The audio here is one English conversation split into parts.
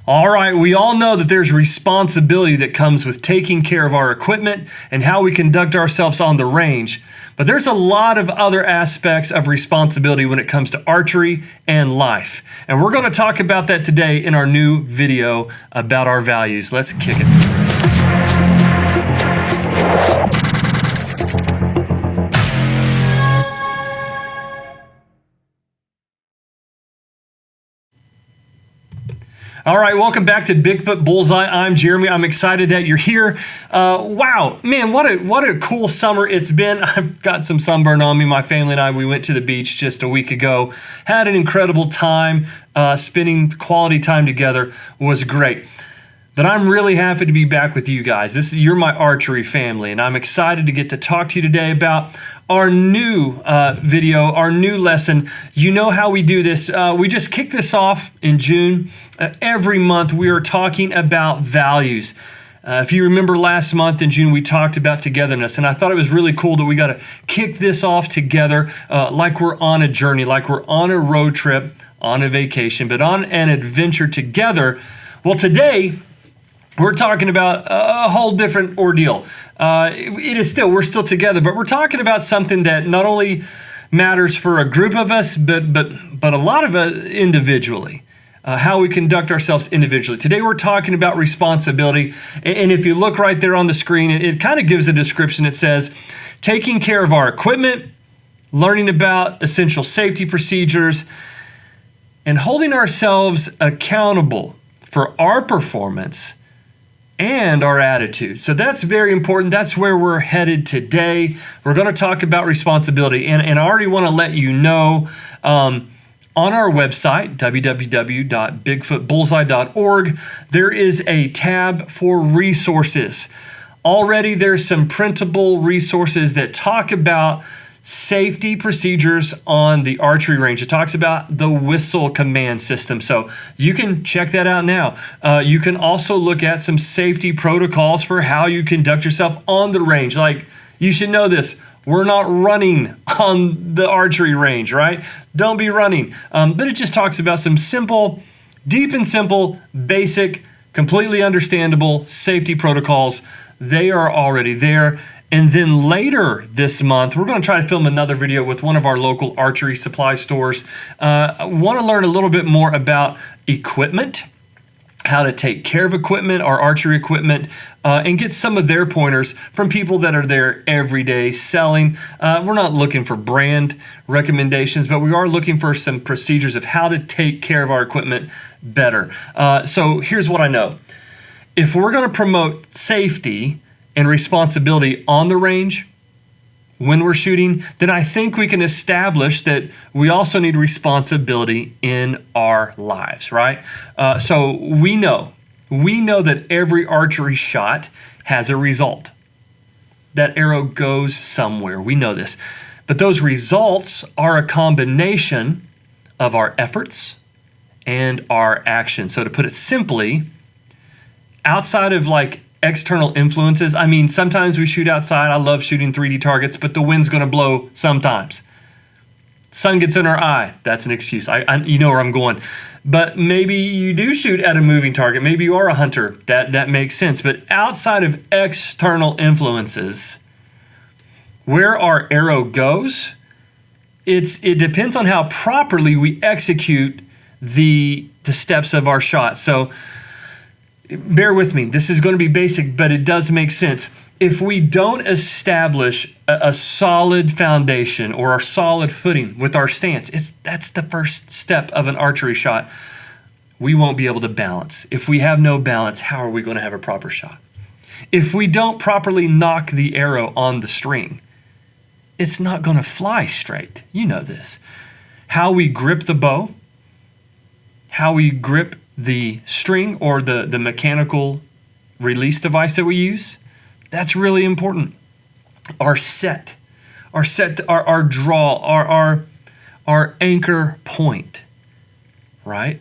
All right, we all know that there's responsibility that comes with taking care of our equipment and how we conduct ourselves on the range. But there's a lot of other aspects of responsibility when it comes to archery and life. And we're going to talk about that today in our new video about our values. Let's kick it. All right, welcome back to Bigfoot Bullseye. I'm Jeremy. I'm excited that you're here. Wow, man, what a cool summer it's been. I've got some sunburn on me. My family and I, we went to the beach just a week ago. Had an incredible time. Spending quality time together was great. But I'm really happy to be back with you guys. You're my archery family, and I'm excited to get to talk to you today about our new video, our new lesson. You know how we do this. We just kicked this off in June. Every month we are talking about values. If you remember last month in June, we talked about togetherness, and I thought it was really cool that we got to kick this off together like we're on a journey, like we're on a road trip, on a vacation, but on an adventure together. Well, today, we're talking about a whole different ordeal. We're still together, but we're talking about something that not only matters for a group of us, but a lot of us individually. How we conduct ourselves individually. Today we're talking about responsibility, and if you look right there on the screen, it kind of gives a description. It says, taking care of our equipment, learning about essential safety procedures, and holding ourselves accountable for our performance and our attitude. So that's very important. That's where we're headed today. We're going to talk about responsibility. And I already want to let you know, on our website, www.bigfootbullseye.org, there is a tab for resources. Already there's some printable resources that talk about safety procedures on the archery range. It talks about the whistle command system. So you can check that out now. You can also look at some safety protocols for how you conduct yourself on the range. Like, you should know this. We're not running on the archery range, right? Don't be running. But it just talks about some simple, deep and simple, basic, completely understandable safety protocols. They are already there. And then later this month, we're going to try to film another video with one of our local archery supply stores. I want to learn a little bit more about equipment, how to take care of equipment, our archery equipment, and get some of their pointers from people that are there every day selling. We're not looking for brand recommendations, but we are looking for some procedures of how to take care of our equipment better. So here's what I know. If we're going to promote safety and responsibility on the range when we're shooting, then I think we can establish that we also need responsibility in our lives, right? So we know that every archery shot has a result. That arrow goes somewhere. We know this. But those results are a combination of our efforts and our actions. So to put it simply, outside of like external influences. I mean, sometimes we shoot outside. I love shooting 3D targets, but the wind's going to blow sometimes. Sun gets in our eye. That's an excuse. You know where I'm going. But maybe you do shoot at a moving target. Maybe you are a hunter. That makes sense. But outside of external influences, where our arrow goes, it depends on how properly we execute the steps of our shot. So bear with me. This is going to be basic, but it does make sense. If we don't establish a solid foundation or a solid footing with our stance, that's the first step of an archery shot. We won't be able to balance. If we have no balance, how are we going to have a proper shot? If we don't properly knock the arrow on the string, it's not going to fly straight. You know this. How we grip the bow, how we grip the string or the mechanical release device that we use, that's really important. Our draw, our anchor point, right?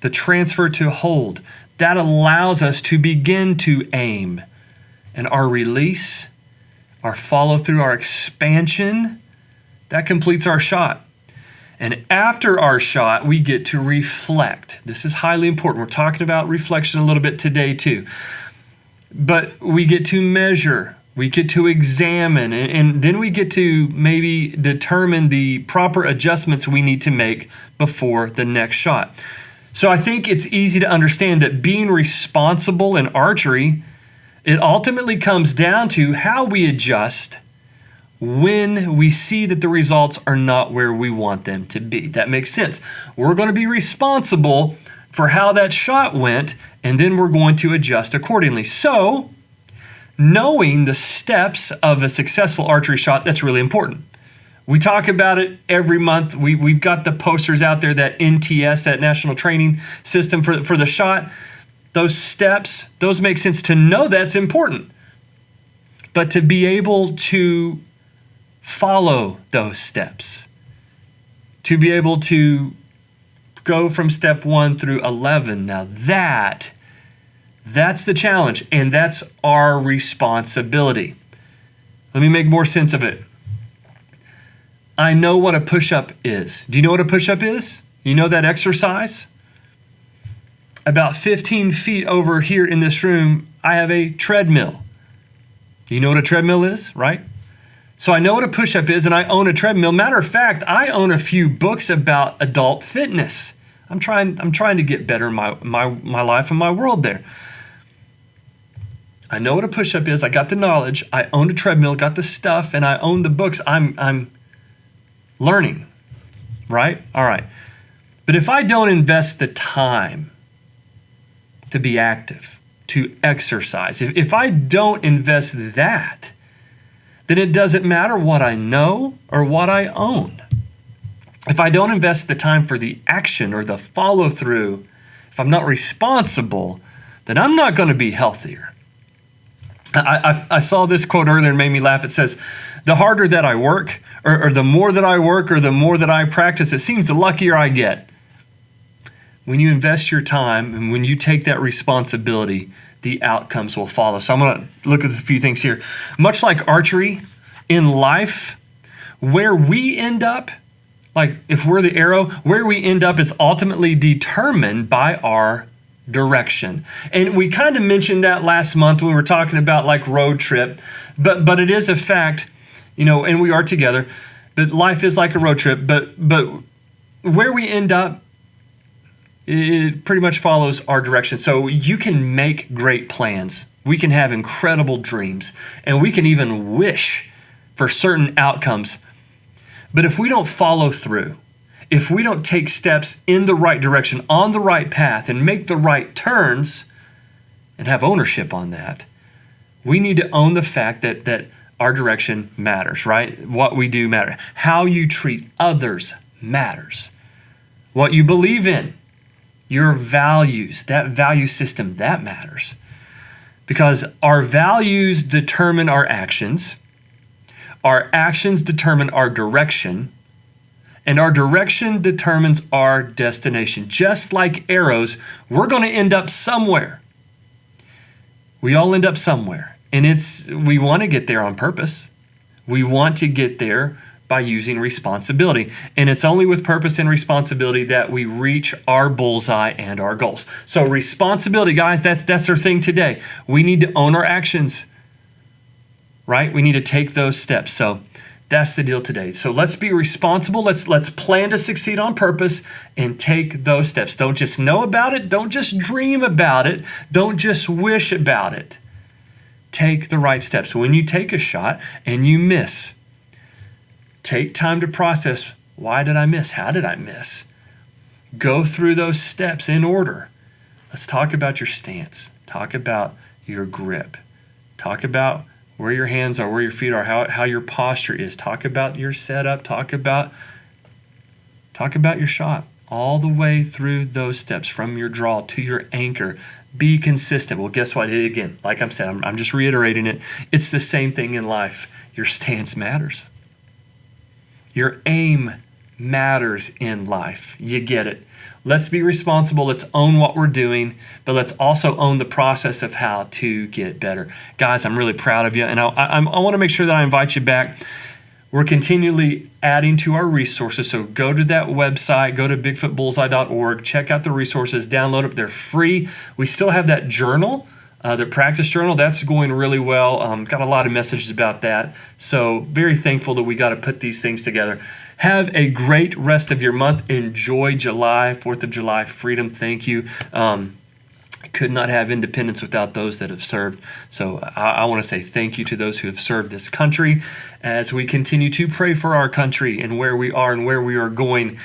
The transfer to hold, that allows us to begin to aim. And our release, our follow through, our expansion, that completes our shot. And after our shot, we get to reflect. This is highly important. We're talking about reflection a little bit today too. But we get to measure, we get to examine, and then we get to maybe determine the proper adjustments we need to make before the next shot. So I think it's easy to understand that being responsible in archery, it ultimately comes down to how we adjust when we see that the results are not where we want them to be. That makes sense. We're going to be responsible for how that shot went, and then we're going to adjust accordingly. So, knowing the steps of a successful archery shot, that's really important. We talk about it every month. We've got the posters out there, that NTS, that National Training System for the shot. Those steps, those make sense. To know that's important. But to be able to follow those steps, to be able to go from step 1 through 11, now that's the challenge, and that's our responsibility. Let me make more sense of it. I know what a push-up is. Do you know what a push-up is? You know that exercise? About 15 feet over here in this room, I have a treadmill. You know what a treadmill is, right? So I know what a push-up is, and I own a treadmill. Matter of fact, I own a few books about adult fitness. I'm trying to get better in my life and my world there. I know what a push-up is. I got the knowledge. I own a treadmill, got the stuff, and I own the books. I'm learning, right? All right. But if I don't invest the time to be active, to exercise, if I don't invest that, then it doesn't matter what I know or what I own. If I don't invest the time for the action or the follow-through, if I'm not responsible, then I'm not going to be healthier. I saw this quote earlier and made me laugh. It says, the harder that I work, or the more that I work, or the more that I practice, it seems the luckier I get. When you invest your time and when you take that responsibility, the outcomes will follow. So I'm going to look at a few things here. Much like archery, in life, where we end up, like if we're the arrow, where we end up is ultimately determined by our direction. And we kind of mentioned that last month when we were talking about like road trip, but it is a fact, and we are together, but life is like a road trip, but where we end up, it pretty much follows our direction. So you can make great plans. We can have incredible dreams, and we can even wish for certain outcomes. But if we don't follow through, if we don't take steps in the right direction, on the right path, and make the right turns, and have ownership on that, we need to own the fact that our direction matters, right? What we do matters. How you treat others matters. What you believe in, your values, that value system, that matters. Because our values determine our actions determine our direction, and our direction determines our destination. Just like arrows, we're going to end up somewhere. We all end up somewhere, and we want to get there on purpose. We want to get there by using responsibility. And it's only with purpose and responsibility that we reach our bullseye and our goals. So responsibility, guys, that's our thing today. We need to own our actions, right? We need to take those steps. So that's the deal today. So let's be responsible. Let's plan to succeed on purpose and take those steps. Don't just know about it. Don't just dream about it. Don't just wish about it. Take the right steps. When you take a shot and you miss, take time to process, why did I miss? How did I miss? Go through those steps in order. Let's talk about your stance. Talk about your grip. Talk about where your hands are, where your feet are, how your posture is. Talk about your setup. Talk about your shot. All the way through those steps, from your draw to your anchor. Be consistent. Well, guess what? Again, like I'm saying, I'm just reiterating it. It's the same thing in life. Your stance matters. Your aim matters in life. You get it. Let's be responsible. Let's own what we're doing, but let's also own the process of how to get better. Guys, I'm really proud of you, and I want to make sure that I invite you back. We're continually adding to our resources, so go to that website, go to bigfootbullseye.org, check out the resources, download them. They're free. We still have that journal, the practice journal. That's going really well. Got a lot of messages about that. So very thankful that we got to put these things together. Have a great rest of your month. Enjoy July, 4th of July, freedom. Thank you. Could not have independence without those that have served. So I want to say thank you to those who have served this country as we continue to pray for our country and where we are and where we are going.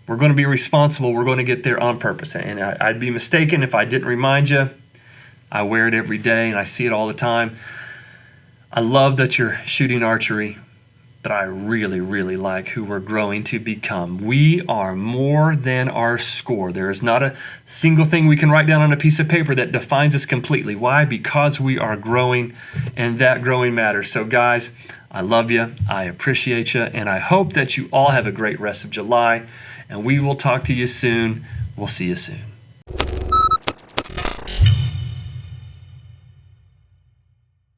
We're going to be responsible. We're going to get there on purpose. And I'd be mistaken if I didn't remind you. I wear it every day and I see it all the time. I love that you're shooting archery, but I really, really like who we're growing to become. We are more than our score. There is not a single thing we can write down on a piece of paper that defines us completely. Why? Because we are growing, and that growing matters. So guys, I love you. I appreciate you, and I hope that you all have a great rest of July, and we will talk to you soon. We'll see you soon.